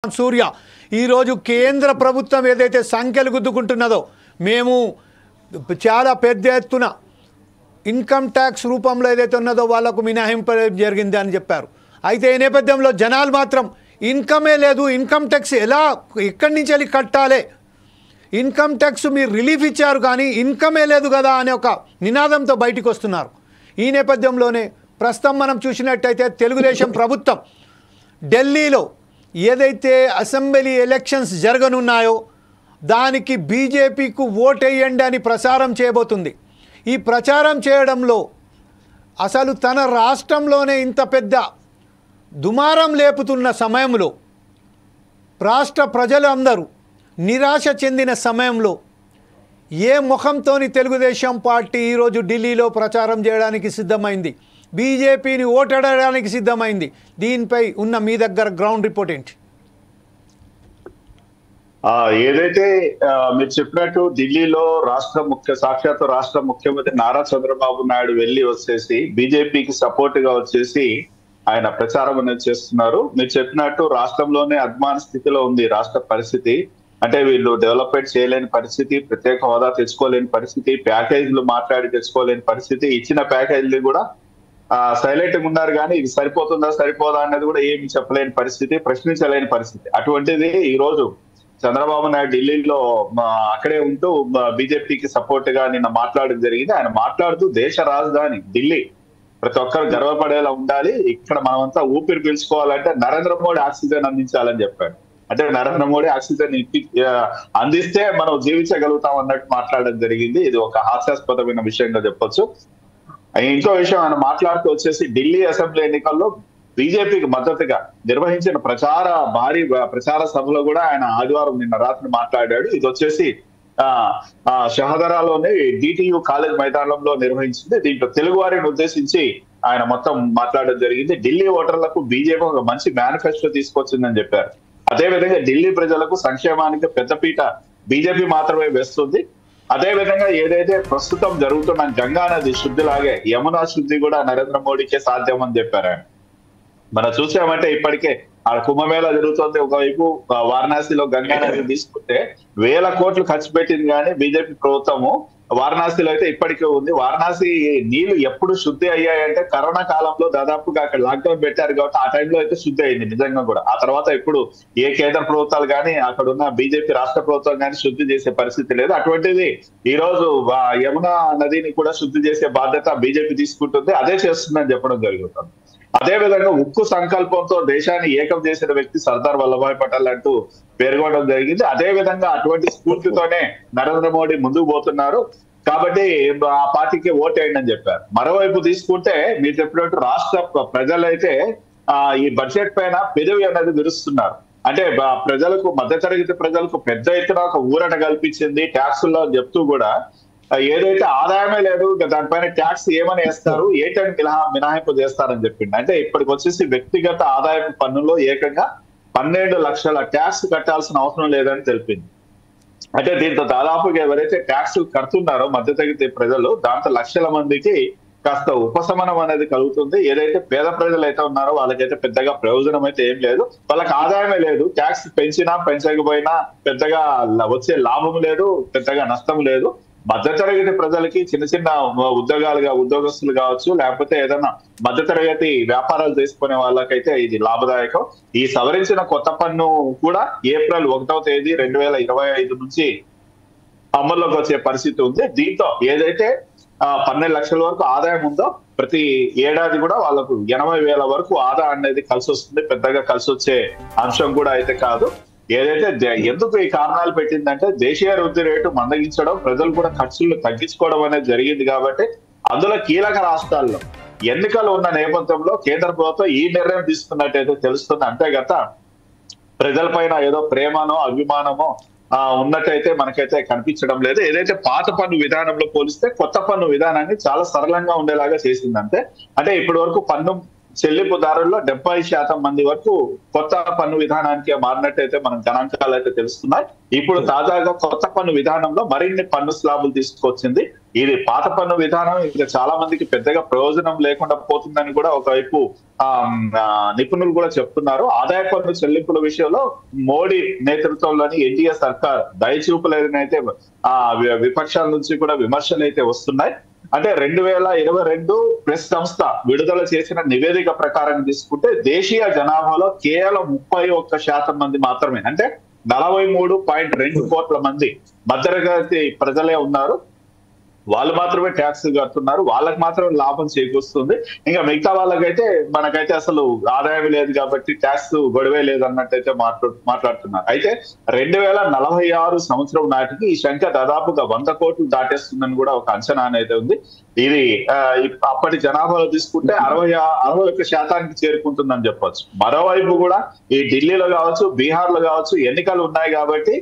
సూర్య ఈరోజు కేంద్ర ప్రభుత్వం ఏదైతే సంఖ్యలు గుద్దుకుంటున్నదో మేము చాలా పెద్ద ఎత్తున ఇన్కమ్ ట్యాక్స్ రూపంలో ఏదైతే ఉన్నదో వాళ్ళకు మినహాయింపు జరిగింది అని చెప్పారు. అయితే ఈ నేపథ్యంలో జనాలు మాత్రం ఇన్కమే లేదు, ఇన్కమ్ ట్యాక్స్ ఎక్కడి నుంచి వెళ్ళి కట్టాలి, ఇన్కమ్ ట్యాక్స్ మీరు రిలీఫ్ ఇచ్చారు కానీ ఇన్కమే లేదు కదా అనే ఒక నినాదంతో బయటికి వస్తున్నారు. ఈ నేపథ్యంలోనే ప్రస్తుతం మనం చూసినట్టయితే తెలుగుదేశం ప్రభుత్వం ఢిల్లీలో ఏదైతే అసెంబ్లీ ఎలక్షన్స్ జరగనున్నాయో దానికి బీజేపీకు ఓటేయండి అని ప్రచారం చేయబోతుంది. ఈ ప్రచారం చేయడంలో అసలు తన రాష్ట్రంలోనే ఇంత పెద్ద దుమారం లేపుతున్న సమయంలో రాష్ట్ర ప్రజలందరూ నిరాశ చెందిన సమయంలో ఏ ముఖంతోని తెలుగుదేశం పార్టీ ఈరోజు ఢిల్లీలో ప్రచారం చేయడానికి సిద్ధమైంది, బీజేపీని ఓటడడానికి సిద్ధమైంది? దీనిపై ఉన్న మీ దగ్గర గ్రౌండ్ రిపోర్ట్ ఏంటి? ఏదైతే మీరు చెప్పినట్టు ఢిల్లీలో సాక్షాత్ రాష్ట్ర ముఖ్యమంత్రి నారా చంద్రబాబు నాయుడు వెళ్ళి వచ్చేసి బీజేపీకి సపోర్ట్ గా వచ్చేసి ఆయన ప్రచారం అనేది చేస్తున్నారు. మీరు చెప్పినట్టు రాష్ట్రంలోనే అద్మాన స్థితిలో ఉంది రాష్ట్ర పరిస్థితి. అంటే వీళ్ళు డెవలప్మెంట్ చేయలేని పరిస్థితి, ప్రత్యేక హోదా తెచ్చుకోలేని పరిస్థితి, ప్యాకేజీలు మాట్లాడి తెచ్చుకోలేని పరిస్థితి, ఇచ్చిన ప్యాకేజీలు కూడా సైలెంట్ గా ఉన్నారు కానీ ఇది సరిపోతుందా సరిపోదా అనేది కూడా ఏమి చెప్పలేని పరిస్థితి, ప్రశ్నించలేని పరిస్థితి. అటువంటిది ఈ రోజు చంద్రబాబు నాయుడు ఢిల్లీలో అక్కడే ఉంటూ బీజేపీకి సపోర్ట్ గా నిన్న మాట్లాడడం జరిగింది. ఆయన మాట్లాడుతూ దేశ రాజధాని ఢిల్లీ ప్రతి ఒక్కరు గర్వపడేలా ఉండాలి, ఇక్కడ మనమంతా ఊపిరి పీల్చుకోవాలంటే నరేంద్ర మోడీ ఆక్సిజన్ అందించాలని చెప్పాడు. అంటే నరేంద్ర మోడీ ఆక్సిజన్ అందిస్తే మనం జీవించగలుగుతాం అన్నట్టు మాట్లాడడం జరిగింది. ఇది ఒక హాస్యాస్పదమైన విషయంగా చెప్పొచ్చు. ఇంకో విషయం ఆయన మాట్లాడుతూ వచ్చేసి ఢిల్లీ అసెంబ్లీ ఎన్నికల్లో బీజేపీకి మద్దతుగా నిర్వహించిన భారీ ప్రచార సభలో కూడా ఆయన ఆదివారం నిన్న రాత్రి మాట్లాడాడు. ఇది వచ్చేసి షహదరాలోని డిటియు కాలేజ్ మైదానంలో నిర్వహించింది. దీంట్లో తెలుగు వారిని ఉద్దేశించి ఆయన మొత్తం మాట్లాడడం జరిగింది. ఢిల్లీ ఓటర్లకు బీజేపీ ఒక మంచి మేనిఫెస్టో తీసుకొచ్చిందని చెప్పారు. అదేవిధంగా ఢిల్లీ ప్రజలకు సంక్షేమానికి పెద్దపీట బీజేపీ మాత్రమే వేస్తుంది. అదే విధంగా ఏదైతే ప్రస్తుతం జరుగుతున్న గంగా నది శుద్ధిలాగే యమునా శుద్ధి కూడా నరేంద్ర మోడీకే సాధ్యం అని చెప్పారు ఆయన. మనం చూసామంటే ఇప్పటికే ఆ కుంభమేళా జరుగుతుంది, ఒకవైపు వారణాసిలో గంగా నదిని తీసుకుంటే 1000 కోట్లు ఖర్చు పెట్టింది కానీ బీజేపీ ప్రభుత్వము వారణాసిలో అయితే ఇప్పటికే ఉంది. వారణాసి నీళ్లు ఎప్పుడు శుద్ధి అయ్యాయంటే కరోనా కాలంలో దాదాపుగా అక్కడ లాక్డౌన్ పెట్టారు కాబట్టి ఆ టైంలో అయితే శుద్ధి అయింది నిజంగా కూడా. ఆ తర్వాత ఇప్పుడు ఏ కేంద్ర ప్రభుత్వాలు కానీ అక్కడ ఉన్న బీజేపీ రాష్ట్ర ప్రభుత్వం కానీ శుద్ధి చేసే పరిస్థితి లేదు. అటువంటిది ఈ రోజు యమునా నదిని కూడా శుద్ధి చేసే బాధ్యత బీజేపీ తీసుకుంటుంది, అదే చేస్తుందని చెప్పడం జరుగుతుంది. అదే విధంగా ఉక్కు సంకల్పంతో దేశాన్ని ఏకం చేసిన వ్యక్తి సర్దార్ వల్లభాయ్ పటేల్ అంటూ పేర్కొనడం జరిగింది. అదే విధంగా అటువంటి స్ఫూర్తితోనే నరేంద్ర మోడీ ముందుకు పోతున్నారు కాబట్టి ఆ పార్టీకి ఓటేయండి అని చెప్పారు. మరోవైపు తీసుకుంటే మీరు చెప్పినట్టు రాష్ట్ర ప్రజలైతే ఈ బడ్జెట్ పైన పెదవి అనేది విరుస్తున్నారు. అంటే ప్రజలకు మధ్యతరగతి ప్రజలకు పెద్ద ఎత్తున ఒక ఊరట కల్పించింది ట్యాక్సుల్లో చెప్తూ కూడా ఏదైతే ఆదాయమే లేదు దానిపైన ట్యాక్స్ ఏమని వేస్తారు, ఏటని మినహాయింపు చేస్తారని చెప్పింది. అంటే ఇప్పటికి వచ్చేసి వ్యక్తిగత ఆదాయపు పన్నులో ఏకంగా 12 లక్షల ట్యాక్స్ కట్టాల్సిన అవసరం లేదని తెలిపింది. అంటే దీంతో దాదాపుగా ఎవరైతే ట్యాక్స్ కడుతున్నారో మధ్యతరగతి ప్రజలు దాంతో లక్షల మందికి కాస్త ఉపశమనం అనేది కలుగుతుంది. ఏదైతే పేద ప్రజలు అయితే ఉన్నారో వాళ్ళకైతే పెద్దగా ప్రయోజనం అయితే ఏం లేదు, వాళ్ళకి ఆదాయమే లేదు, ట్యాక్స్ పెంచినా పెంచకపోయినా పెద్దగా వచ్చే లాభం లేదు, పెద్దగా నష్టం లేదు. మధ్యతరగతి ప్రజలకి చిన్న చిన్న ఉద్యోగస్తులు కావచ్చు, లేకపోతే ఏదైనా మధ్యతరగతి వ్యాపారాలు చేసుకునే వాళ్ళకైతే ఇది లాభదాయకం. ఈ సవరించిన కొత్త పన్ను కూడా ఏప్రిల్ 1వ తేదీ 2025 నుంచి అమల్లోకి వచ్చే పరిస్థితి ఉంది. దీంతో ఏదైతే 12 లక్షల వరకు ఆదాయం ఉందో ప్రతి ఏడాది కూడా వాళ్ళకు 80,000 వరకు ఆదాయం అనేది కలిసి వస్తుంది. పెద్దగా కలిసి వచ్చే అంశం కూడా అయితే కాదు. ఏదైతే ఎందుకు ఈ కారణాలు పెట్టిందంటే దేశీయ వృద్ధి రేటు మందగించడం, ప్రజలు కూడా ఖర్చులు తగ్గించుకోవడం అనేది జరిగింది కాబట్టి అందులో కీలక రాష్ట్రాల్లో ఎన్నికలు ఉన్న నేపథ్యంలో కేంద్ర ప్రభుత్వం ఈ నిర్ణయం తీసుకున్నట్టయితే తెలుస్తుంది. అంతేగత ప్రజలపైన ఏదో ప్రేమనో అభిమానమో ఉన్నట్టయితే మనకైతే కనిపించడం లేదు. ఏదైతే పాత పన్ను విధానంలో పోలిస్తే కొత్త పన్ను విధానాన్ని చాలా సరళంగా ఉండేలాగా చేసిందంటే అంటే ఇప్పటి వరకు పన్ను చెల్లింపుదారుల్లో 70% మంది వరకు కొత్త పన్ను విధానానికి మారినట్టయితే మనం గణాంకాలు అయితే తెలుస్తున్నాయి. ఇప్పుడు తాజాగా కొత్త పన్ను విధానంలో మరిన్ని పన్ను స్లాబులు తీసుకొచ్చింది. ఇది పాత పన్ను విధానం ఇంకా చాలా మందికి పెద్దగా ప్రయోజనం లేకుండా పోతుందని కూడా ఒకవైపు నిపుణులు కూడా చెప్తున్నారు. ఆదాయ పన్ను చెల్లింపుల విషయంలో మోడీ నేతృత్వంలోని ఎన్డీఏ సర్కార్ దయచూపలేదని అయితే విపక్షాల నుంచి కూడా విమర్శలు అయితే వస్తున్నాయి. అంటే 2022 ప్రెస్ సంస్థ విడుదల చేసిన నివేదిక ప్రకారం తీసుకుంటే దేశీయ జనాభాలో కేవలం 31% మంది మాత్రమే, అంటే 43.2 కోట్ల మంది మధ్యతరగతి ప్రజలే ఉన్నారు. వాళ్ళు మాత్రమే ట్యాక్స్ కడుతున్నారు, వాళ్ళకి మాత్రమే లాభం చేకూరుస్తుంది. ఇంకా మిగతా వాళ్ళకైతే మనకైతే అసలు ఆదాయం లేదు కాబట్టి ట్యాక్స్ గొడవే లేదు అన్నట్టయితే మాట్లాడుతున్నారు. అయితే 2046 సంవత్సరం నాటికి ఈ సంఖ్య దాదాపుగా 100 కోట్లు దాటేస్తుందని కూడా ఒక అంచనా అనేది ఉంది. ఇది అప్పటి జనాభాలో తీసుకుంటే 61% చేరుకుంటుందని చెప్పొచ్చు. మరోవైపు కూడా ఈ ఢిల్లీలో కావచ్చు, బీహార్ లో కావచ్చు ఎన్నికలు ఉన్నాయి కాబట్టి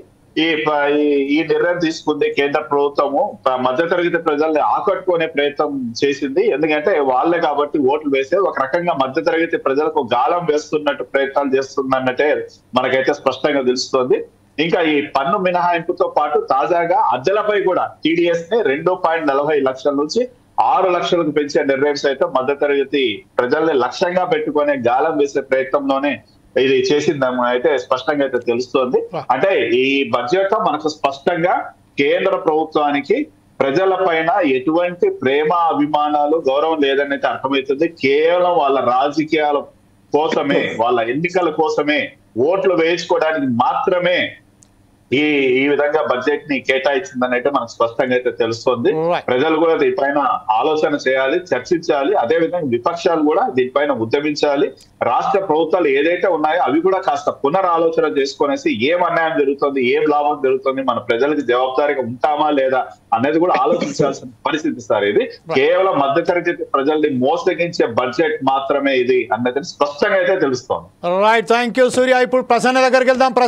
ఈ నిర్ణయం తీసుకుంది కేంద్ర ప్రభుత్వము. మధ్యతరగతి ప్రజల్ని ఆకట్టుకునే ప్రయత్నం చేసింది. ఎందుకంటే వాళ్ళే కాబట్టి ఓట్లు వేసే ఒక రకంగా మధ్యతరగతి ప్రజలకు గాలం వేస్తున్నట్టు ప్రయత్నాలు చేస్తుందన్నట్టే మనకైతే స్పష్టంగా తెలుస్తోంది. ఇంకా ఈ పన్ను మినహాయింపుతో పాటు తాజాగా అద్దెలపై కూడా TDS ని 2.40 లక్షల నుంచి 6 లక్షలకు పెంచే నిర్ణయం సైతం మధ్యతరగతి ప్రజల్ని లక్ష్యంగా పెట్టుకునే గాలం వేసే ప్రయత్నంలోనే ఇది చేసిందని అయితే స్పష్టంగా అయితే తెలుస్తోంది. అంటే ఈ బడ్జెట్ లో మనకు స్పష్టంగా కేంద్ర ప్రభుత్వానికి ప్రజల పైన ఎటువంటి ప్రేమ అభిమానాలు గౌరవం లేదని అయితే అర్థమవుతుంది. కేవలం వాళ్ళ రాజకీయాల కోసమే, వాళ్ళ ఎన్నికల కోసమే, ఓట్లు వేయించుకోవడానికి మాత్రమే ఈ విధంగా బడ్జెట్ ని కేటాయించిందని అయితే మనకు స్పష్టంగా అయితే తెలుస్తోంది. ప్రజలు కూడా దీనిపైన ఆలోచన చేయాలి, చర్చించాలి. అదే విధంగా విపక్షాలు కూడా దీనిపైన ఉద్యమించాలి. రాష్ట్ర ప్రభుత్వాలు ఏదైతే ఉన్నాయో అవి కూడా కాస్త పునరాలోచన చేసుకునేసి ఏం అన్యాయం జరుగుతుంది, ఏం లాభం జరుగుతుంది, మన ప్రజలకు జవాబుదారీగా ఉంటామా లేదా అనేది కూడా ఆలోచించాల్సిన పరిస్థితి సార్. ఇది కేవలం మధ్యతరగతి ప్రజల్ని మోసగించే బడ్జెట్ మాత్రమే ఇది అన్నది స్పష్టంగా అయితే తెలుస్తోంది. రైట్, థ్యాంక్ యూ సూర్య. ఇప్పుడు ప్రసన్న దగ్గరికి వెళ్దాం.